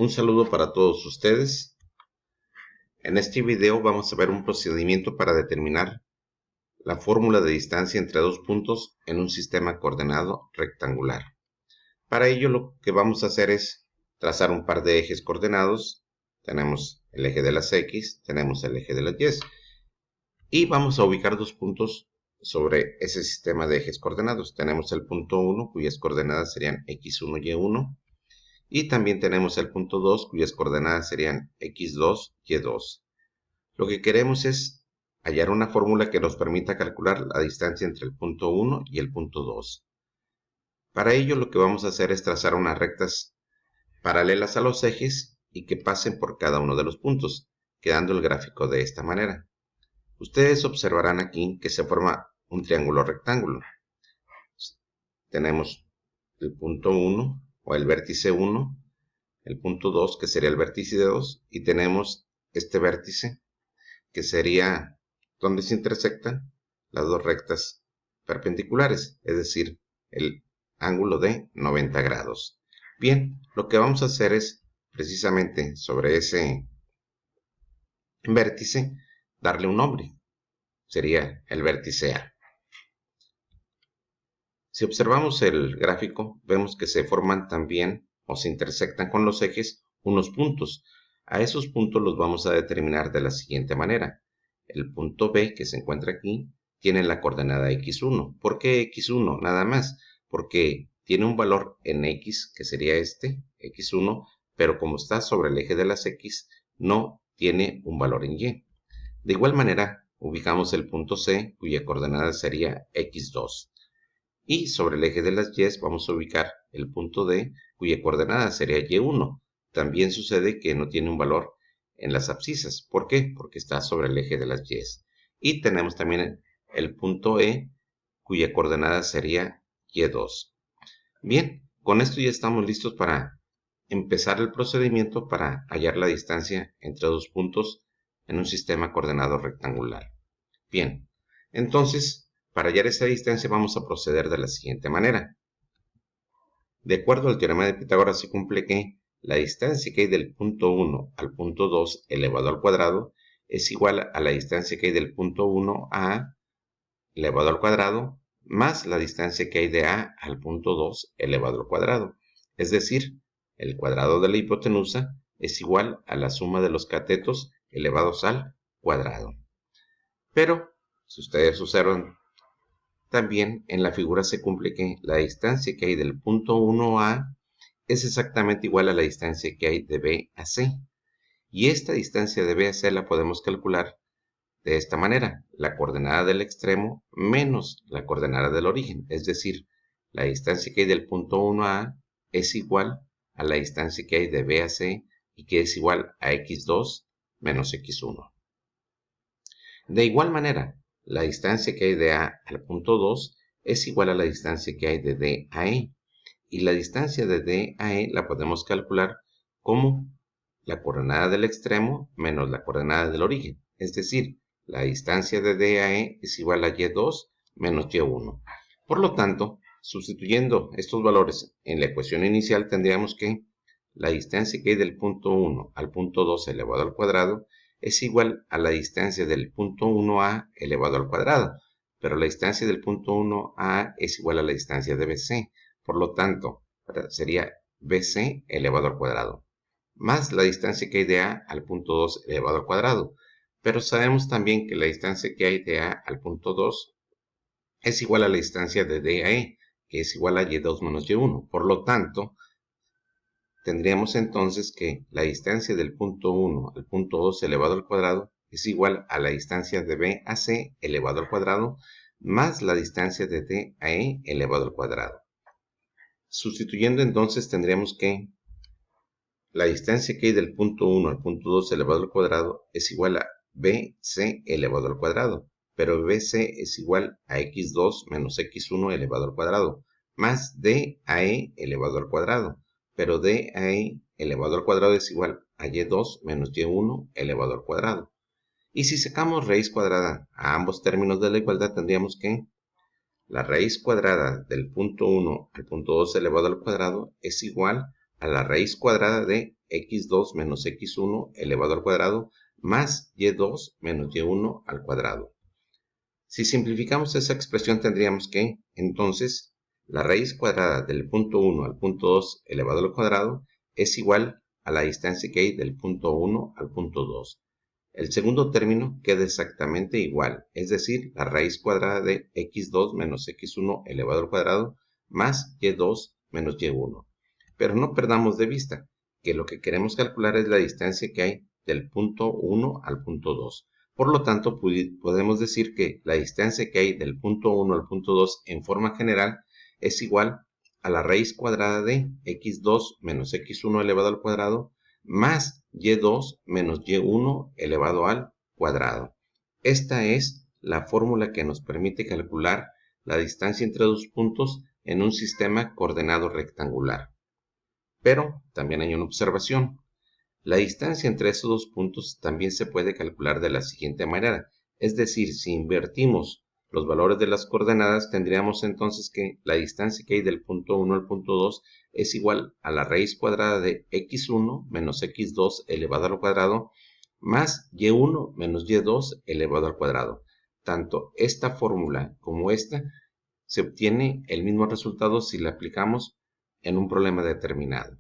Un saludo para todos ustedes. En este video vamos a ver un procedimiento para determinar la fórmula de distancia entre dos puntos en un sistema coordenado rectangular. Para ello lo que vamos a hacer es trazar un par de ejes coordenados. Tenemos el eje de las X, tenemos el eje de las Y. Y vamos a ubicar dos puntos sobre ese sistema de ejes coordenados. Tenemos el punto 1, cuyas coordenadas serían X1, Y1. Y también tenemos el punto 2, cuyas coordenadas serían X2, Y2. Lo que queremos es hallar una fórmula que nos permita calcular la distancia entre el punto 1 y el punto 2. Para ello lo que vamos a hacer es trazar unas rectas paralelas a los ejes y que pasen por cada uno de los puntos, quedando el gráfico de esta manera. Ustedes observarán aquí que se forma un triángulo rectángulo. Tenemos el punto 1 o el vértice 1, el punto 2 que sería el vértice 2 y tenemos este vértice que sería donde se intersectan las dos rectas perpendiculares, es decir, el ángulo de 90 grados. Bien, lo que vamos a hacer es precisamente sobre ese vértice darle un nombre. Sería el vértice A. Si observamos el gráfico, vemos que se forman también o se intersectan con los ejes unos puntos. A esos puntos los vamos a determinar de la siguiente manera. El punto B, que se encuentra aquí, tiene la coordenada X1. ¿Por qué X1? Nada más, porque tiene un valor en X, que sería este, X1, pero como está sobre el eje de las X, no tiene un valor en Y. De igual manera, ubicamos el punto C, cuya coordenada sería X2. Y sobre el eje de las Y vamos a ubicar el punto D, cuya coordenada sería Y1. También sucede que no tiene un valor en las abscisas. ¿Por qué? Porque está sobre el eje de las Y. Y tenemos también el punto E, cuya coordenada sería Y2. Bien, con esto ya estamos listos para empezar el procedimiento para hallar la distancia entre dos puntos en un sistema coordenado rectangular. Bien, entonces, para hallar esa distancia vamos a proceder de la siguiente manera. De acuerdo al teorema de Pitágoras se cumple que la distancia que hay del punto 1 al punto 2 elevado al cuadrado es igual a la distancia que hay del punto 1 a A elevado al cuadrado más la distancia que hay de A al punto 2 elevado al cuadrado. Es decir, el cuadrado de la hipotenusa es igual a la suma de los catetos elevados al cuadrado. Pero, si ustedes observan, también en la figura se cumple que la distancia que hay del punto 1 a A es exactamente igual a la distancia que hay de B a C. Y esta distancia de B a C la podemos calcular de esta manera. La coordenada del extremo menos la coordenada del origen. Es decir, la distancia que hay del punto 1 a A es igual a la distancia que hay de B a C y que es igual a X2 menos X1. De igual manera, la distancia que hay de A al punto 2 es igual a la distancia que hay de D a E. Y la distancia de D a E la podemos calcular como la coordenada del extremo menos la coordenada del origen. Es decir, la distancia de D a E es igual a Y2 menos Y1. Por lo tanto, sustituyendo estos valores en la ecuación inicial, tendríamos que la distancia que hay del punto 1 al punto 2 elevado al cuadrado es igual a la distancia del punto 1a elevado al cuadrado, pero la distancia del punto 1a es igual a la distancia de BC, por lo tanto, sería BC elevado al cuadrado, más la distancia que hay de A al punto 2 elevado al cuadrado, pero sabemos también que la distancia que hay de A al punto 2 es igual a la distancia de D a E, que es igual a Y2 menos Y1, por lo tanto, tendríamos entonces que la distancia del punto 1 al punto 2 elevado al cuadrado es igual a la distancia de B a C elevado al cuadrado más la distancia de D a E elevado al cuadrado. Sustituyendo entonces tendríamos que la distancia que hay del punto 1 al punto 2 elevado al cuadrado es igual a BC elevado al cuadrado, pero BC es igual a X2 menos X1 elevado al cuadrado, más DAE elevado al cuadrado, pero DAE elevado al cuadrado es igual a Y2 menos Y1 elevado al cuadrado. Y si sacamos raíz cuadrada a ambos términos de la igualdad, tendríamos que la raíz cuadrada del punto 1 al punto 2 elevado al cuadrado es igual a la raíz cuadrada de x2 menos x1 elevado al cuadrado más y2 menos y1 al cuadrado. Si simplificamos esa expresión tendríamos que, entonces, la raíz cuadrada del punto 1 al punto 2 elevado al cuadrado es igual a la distancia que hay del punto 1 al punto 2. El segundo término queda exactamente igual, es decir, la raíz cuadrada de x2 menos x1 elevado al cuadrado más y2 menos y1. Pero no perdamos de vista que lo que queremos calcular es la distancia que hay del punto 1 al punto 2. Por lo tanto, podemos decir que la distancia que hay del punto 1 al punto 2 en forma general es igual a la raíz cuadrada de x2 menos x1 elevado al cuadrado más y2 menos y1 elevado al cuadrado. Esta es la fórmula que nos permite calcular la distancia entre dos puntos en un sistema coordenado rectangular. Pero también hay una observación. La distancia entre esos dos puntos también se puede calcular de la siguiente manera. Es decir, si invertimos los valores de las coordenadas, tendríamos entonces que la distancia que hay del punto 1 al punto 2 es igual a la raíz cuadrada de x1 menos x2 elevado al cuadrado más y1 menos y2 elevado al cuadrado. Tanto esta fórmula como esta se obtiene el mismo resultado si la aplicamos en un problema determinado.